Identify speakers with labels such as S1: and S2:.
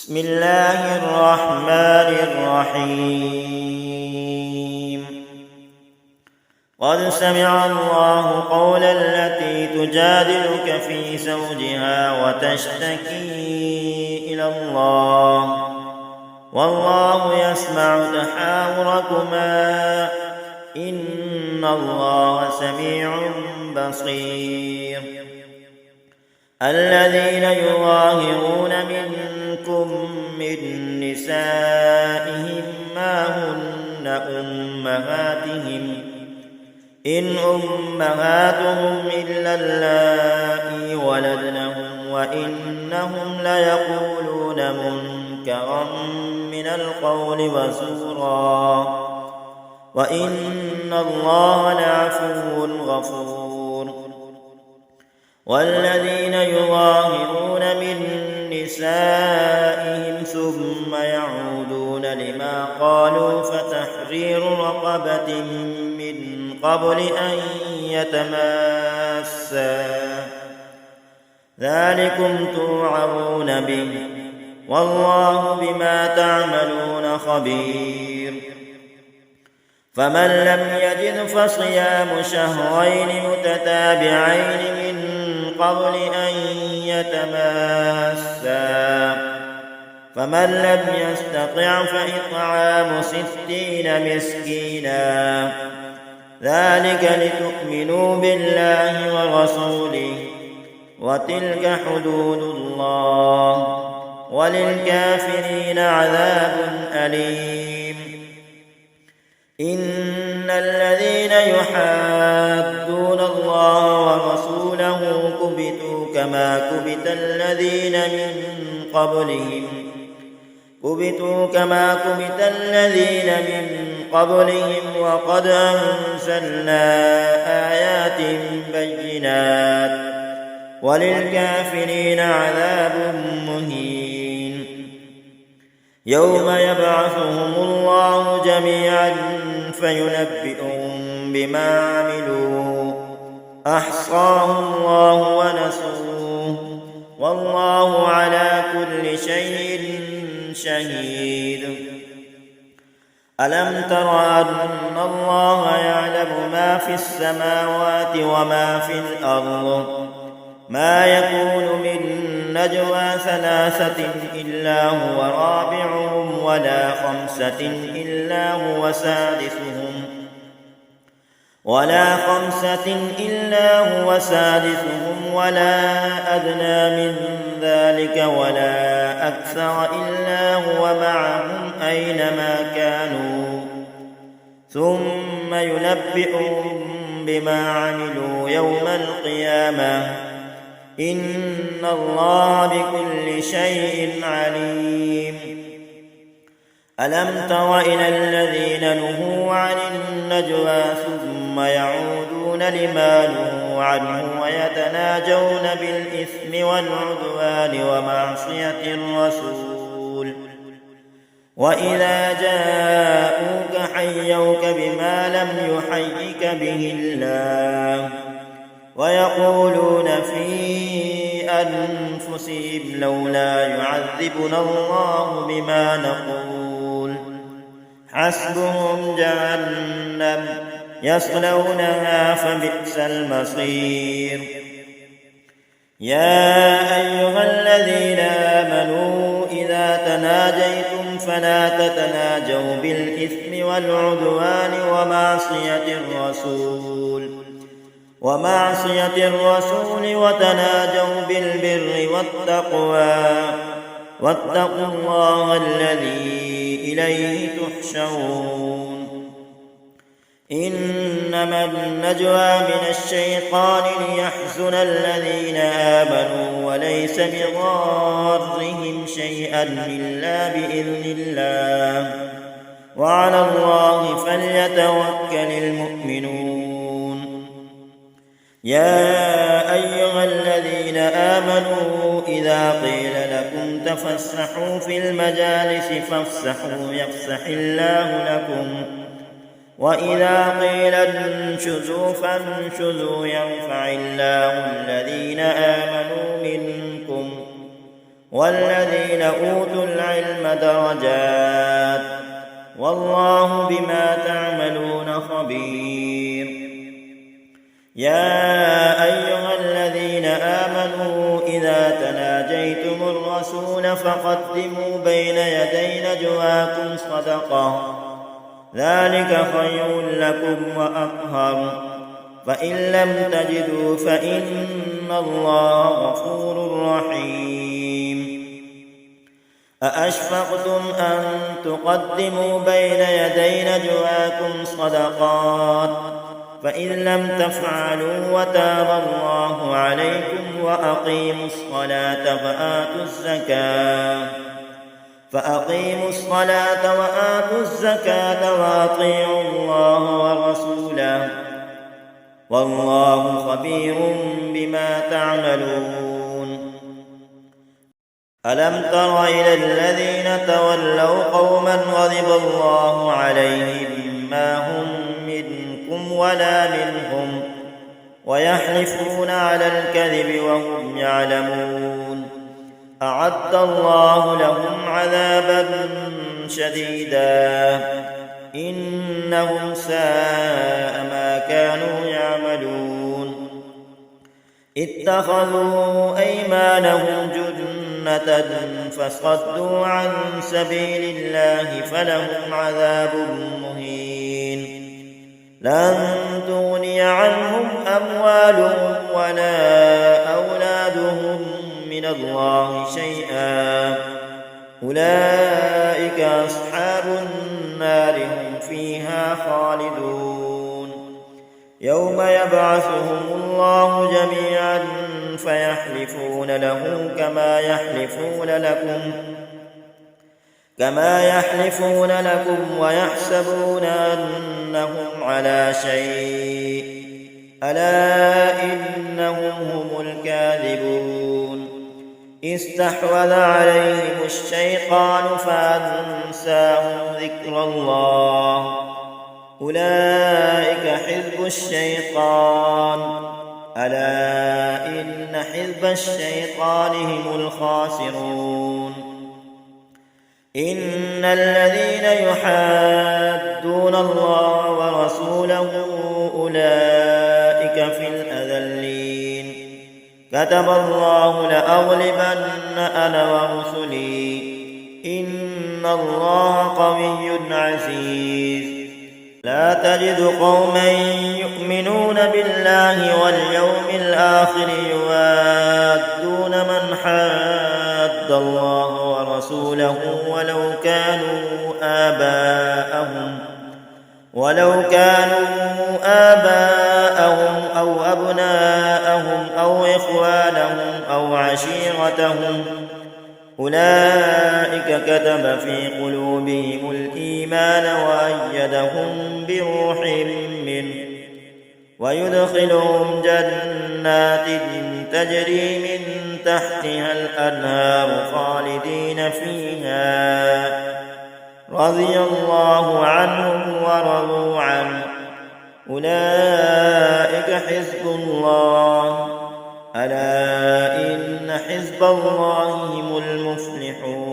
S1: بسم الله الرحمن الرحيم قد سمع الله قول التي تجادلك في زوجها وتشتكي إلى الله والله يسمع تحاوركما إن الله سميع بصير الذين يظاهرون منكم من نسائهم ما هن أمهاتهم إن أمهاتهم إلا اللائي ولدنهم وإنهم ليقولون منكرا من القول وزورا وإن الله لعفو غفور والذين يظاهرون من نسائهم ثم يعودون لما قالوا فتحرير رقبة من قبل أن يتماسا ذلكم توعظون به والله بما تعملون خبير فمن لم يجد فصيام شهرين متتابعين من قبل أن يتماسا فمن لم يستطع فإطعام 60 مسكينا ذلك لتؤمنوا بالله ورسوله وتلك حدود الله وللكافرين عذاب أليم إن الذين يحادون الله ورسوله كبتوا كما كبت الذين من قبلهم وقد أنزلنا آيات بينات وللكافرين عذاب مهين يوم يبعثهم الله جميعا فينبئهم بما عملوا أحصاه الله ونسوه والله على كل شيء شهيد ألم تر أن الله يعلم ما في السماوات وما في الأرض ما يكون من نجوى 3 إلا هو رابعهم ولا 5 إلا هو سادسهم ولا أدنى من ذلك ولا أكثر إلا هو معهم أينما كانوا ثم ينبئهم بما عملوا يوم القيامة إن الله بكل شيء عليم ألم تر إلى الذين نهوا عن النجوى ثم يعودون لما نهوا عنه ويتناجون بالإثم والعدوان ومعصية الرسول وإذا جاءوك حيوك بما لم يحيك به الله ويقولون في أنفسهم لولا يعذبنا الله بما نقول حسبهم جهنم يصلونها فبئس المصير يا أيها الذين آمنوا إذا تناجيتم فلا تتناجوا بالإثم والعدوان ومعصية الرسول وتناجوا بالبر والتقوى واتقوا الله الذي إليه تحشرون إنما النجوى من الشيطان ليحزن الذين آمنوا وليس بضارهم شيئا إلا بإذن الله وعلى الله فليتوكل المؤمنون يا أيها الذين آمنوا إذا قيل لكم تفسحوا في المجالس فافسحوا يفسح الله لكم وإذا قيل انشزوا فانشزوا يرفع الله الذين آمنوا منكم والذين أوتوا العلم درجات والله بما تعملون خبير. يا أيها الذين آمنوا إذا تناجيتم الرسول فقدموا بين يدي نجواكم صدقة ذلك خير لكم وأطهر فإن لم تجدوا فإن الله غفور رحيم. أأشفقتم أن تقدموا بين يدي نجواكم صدقات فإن لم تفعلوا وتاب الله عليكم وأقيموا الصلاة وآتوا الزكاة وأطيعوا الله ورسوله والله خبير بما تعملون. ألم تر إلى الذين تولوا قوما غضب الله عليهم ما هم منكم ولا منهم ويحلفون على الكذب وهم يعلمون أعد الله لهم عذابا شديدا إنهم ساء ما كانوا يعملون. اتخذوا أيمانهم جنة فصدوا عن سبيل الله فلهم عذاب مهين. لن تغني عنهم أموالهم ولا أولادهم من الله شيئا أولئك أصحاب النار هم فيها خالدون. يوم يبعثهم الله جميعا فيحلفون له كما يحلفون لكم ويحسبون أنهم على شيء ألا إنهم هم الكاذبون. استحوذ عليهم الشيطان فأنساهم ذكر الله أولئك حزب الشيطان ألا إن حزب الشيطان هم الخاسرون. إن الذين يحادون الله ورسوله أولئك في الأذلين. كتب الله لأغلبن أنا ورسلي إن الله قوي عزيز. لا تجد قوما يؤمنون بالله واليوم الآخر يوادون من حاد الله ورسوله ولو كانوا آباءهم أو أبناءهم أو إخوانهم أو عشيرتهم أولئك كتب في قلوبهم الإيمان وأيدهم بروح منه ويدخلهم جنات تجري من تحتها الأنهار خالدين فيها رضي الله عنهم ورضوا عنه أولئك حزب الله ألا إن حزب الله هم المفلحون.